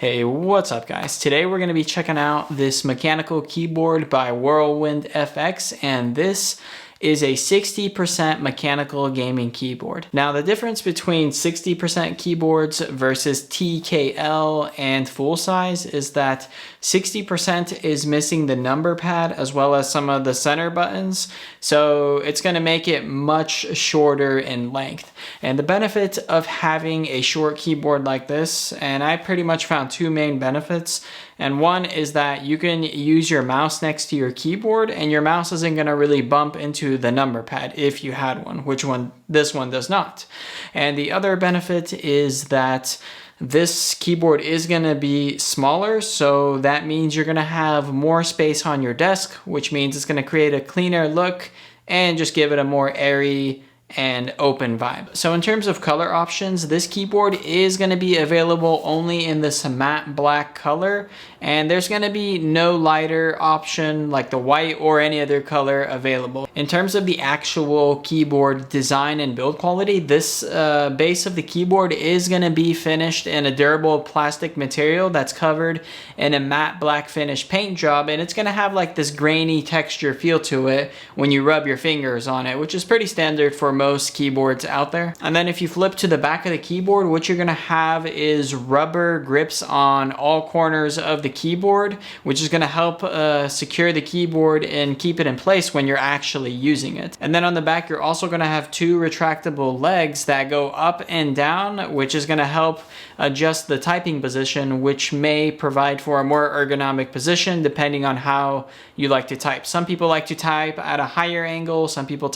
Hey, what's up guys? Today we're going to be checking out this mechanical keyboard by Whirlwind FX, and this is a 60% mechanical gaming keyboard. Now the difference between 60% keyboards versus TKL and full size is that 60% is missing the number pad as well as some of the center buttons, so it's going to make it much shorter in length. And the benefit of having a short keyboard like this, and I pretty much found two main benefits, and one is that you can use your mouse next to your keyboard and your mouse isn't going to really bump into the number pad if you had one, which this one does not. And the other benefit is that this keyboard is going to be smaller, so that means you're going to have more space on your desk, which means it's going to create a cleaner look and just give it a more airy and open vibe. So in terms of color options, this keyboard is going to be available only in this matte black color, and there's going to be no lighter option like the white or any other color available. In terms of the actual keyboard design and build quality, this base of the keyboard is going to be finished in a durable plastic material that's covered in a matte black finish paint job, and it's going to have like this grainy texture feel to it when you rub your fingers on it, which is pretty standard for most keyboards out there. And then if you flip to the back of the keyboard, what you're going to have is rubber grips on all corners of the keyboard, which is going to help secure the keyboard and keep it in place when you're actually using it. And then on the back, you're also going to have two retractable legs that go up and down, which is going to help adjust the typing position, which may provide for a more ergonomic position depending on how you like to type. Some people like to type at a higher angle, some people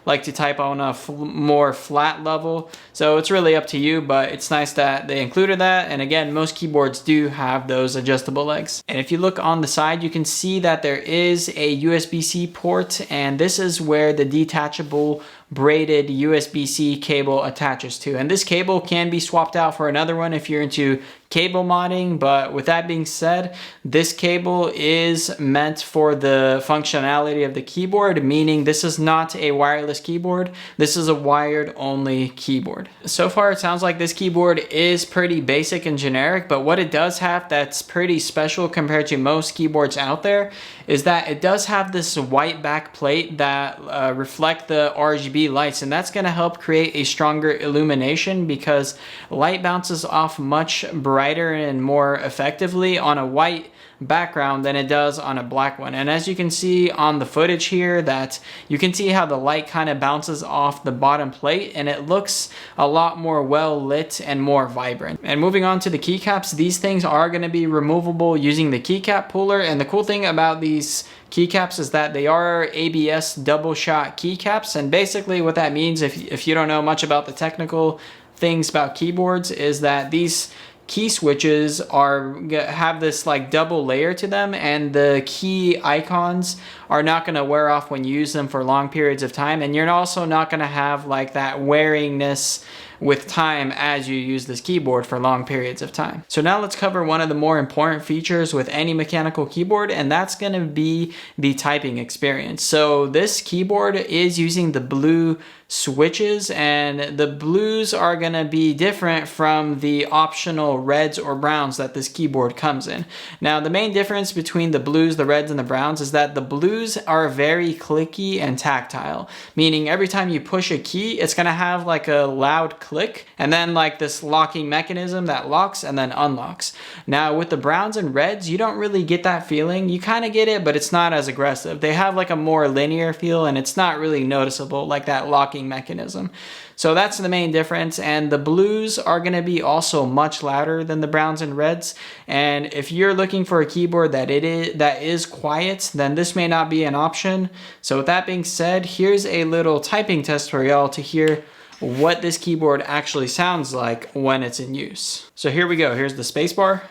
like to type on a more flat level, so it's really up to you, but it's nice that they included that. And again, most keyboards do have those adjustable legs. And if you look on the side, you can see that there is a USB-C port, and this is where the detachable braided USB-C cable attaches to. And this cable can be swapped out for another one if you're into cable modding, but with that being said, this cable is meant for the functionality of the keyboard, meaning this is not a wireless keyboard, this is a wired only keyboard. So far it sounds like this keyboard is pretty basic and generic, but what it does have that's pretty special compared to most keyboards out there is that it does have this white back plate that reflect the RGB lights, and that's going to help create a stronger illumination because light bounces off much brighter and more effectively on a white background than it does on a black one. And as you can see on the footage here, that you can see how the light kind of bounces off the bottom plate and it looks a lot more well lit and more vibrant. And moving on to the keycaps, these things are going to be removable using the keycap puller, and the cool thing about these keycaps is that they are ABS double shot keycaps. And basically what that means, if you don't know much about the technical things about keyboards, is that these key switches have this like double layer to them, and the key icons are not going to wear off when you use them for long periods of time, and you're also not going to have like that wearingness with time as you use this keyboard for long periods of time. So now let's cover one of the more important features with any mechanical keyboard, and that's going to be the typing experience. So this keyboard is using the blue switches, and the blues are going to be different from the optional reds or browns that this keyboard comes in. Now the main difference between the blues, the reds, and the browns is that the blues are very clicky and tactile, meaning every time you push a key it's going to have like a loud click and then like this locking mechanism that locks and then unlocks. Now with the browns and reds, you don't really get that feeling. You kind of get it, but it's not as aggressive. They have like a more linear feel and it's not really noticeable like that locking mechanism. So that's the main difference, and the blues are going to be also much louder than the browns and reds. And if you're looking for a keyboard that is quiet, then this may not be an option. So with that being said, here's a little typing test for y'all to hear what this keyboard actually sounds like when it's in use. So here we go. Here's the spacebar,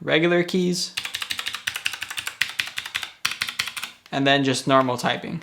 regular keys, and then just normal typing.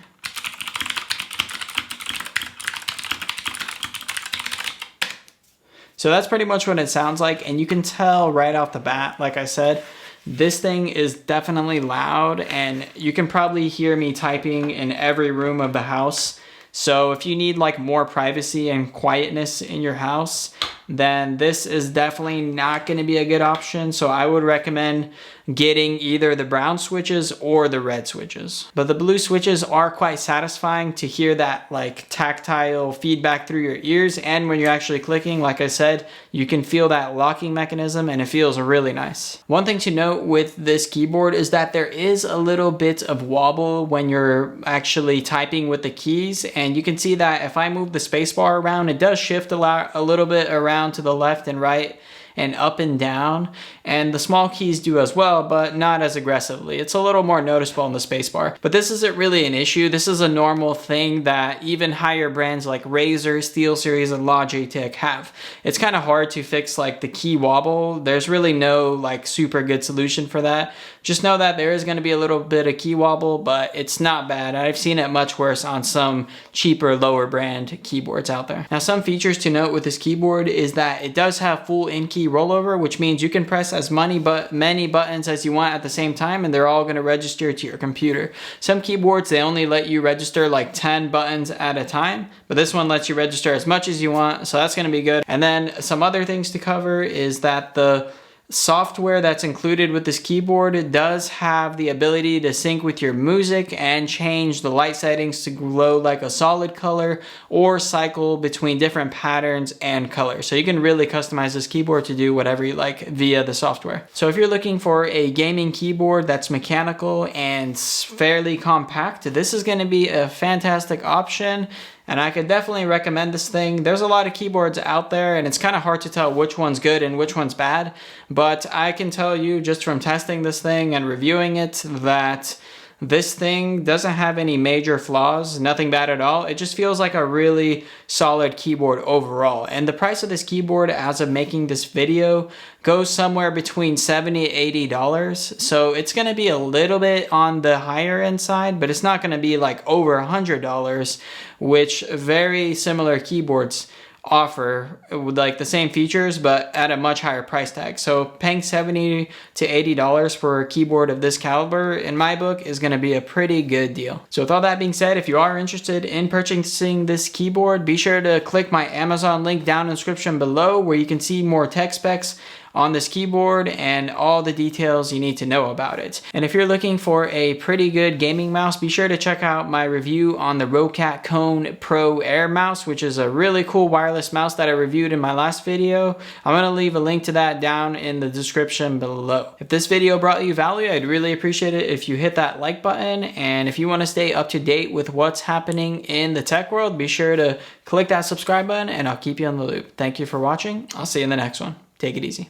So that's pretty much what it sounds like, and you can tell right off the bat, like I said, this thing is definitely loud, and you can probably hear me typing in every room of the house. So if you need like more privacy and quietness in your house, then this is definitely not going to be a good option. So I would recommend getting either the brown switches or the red switches. But the blue switches are quite satisfying to hear that like tactile feedback through your ears, and when you're actually clicking, like I said, you can feel that locking mechanism and it feels really nice. One thing to note with this keyboard is that there is a little bit of wobble when you're actually typing with the keys, and you can see that if I move the spacebar around, it does shift a little bit around to the left and right and up and down, and the small keys do as well, but not as aggressively. It's a little more noticeable in the spacebar, but this isn't really an issue. This is a normal thing that even higher brands like Razer, SteelSeries, and Logitech have. It's kind of hard to fix like the key wobble. There's really no like super good solution for that. Just know that there is going to be a little bit of key wobble, but it's not bad. I've seen it much worse on some cheaper, lower brand keyboards out there. Now, some features to note with this keyboard is that it does have full in-key rollover, which means you can press as many buttons as you want at the same time, and they're all going to register to your computer. Some keyboards, they only let you register like 10 buttons at a time, but this one lets you register as much as you want, so that's going to be good. And then some other things to cover is that the software that's included with this keyboard does have the ability to sync with your music and change the light settings to glow like a solid color or cycle between different patterns and colors. So you can really customize this keyboard to do whatever you like via the software. So if you're looking for a gaming keyboard that's mechanical and fairly compact, this is going to be a fantastic option. And I could definitely recommend this thing. There's a lot of keyboards out there, and it's kind of hard to tell which one's good and which one's bad. But I can tell you just from testing this thing and reviewing it that this thing doesn't have any major flaws, nothing bad at all. It just feels like a really solid keyboard overall. And the price of this keyboard as of making this video goes somewhere between $70 and $80. So it's going to be a little bit on the higher end side, but it's not going to be like over $100, which very similar keyboards offer with like the same features but at a much higher price tag. So paying $70 to $80 for a keyboard of this caliber in my book is going to be a pretty good deal. So with all that being said, if you are interested in purchasing this keyboard, be sure to click my Amazon link down in the description below where you can see more tech specs on this keyboard and all the details you need to know about it. And if you're looking for a pretty good gaming mouse, be sure to check out my review on the Roccat Cone Pro Air mouse, which is a really cool wireless mouse that I reviewed in my last video. I'm going to leave a link to that down in the description below. If this video brought you value, I'd really appreciate it if you hit that like button. And if you want to stay up to date with what's happening in the tech world, be sure to click that subscribe button and I'll keep you in the loop. Thank you for watching. I'll see you in the next one. Take it easy.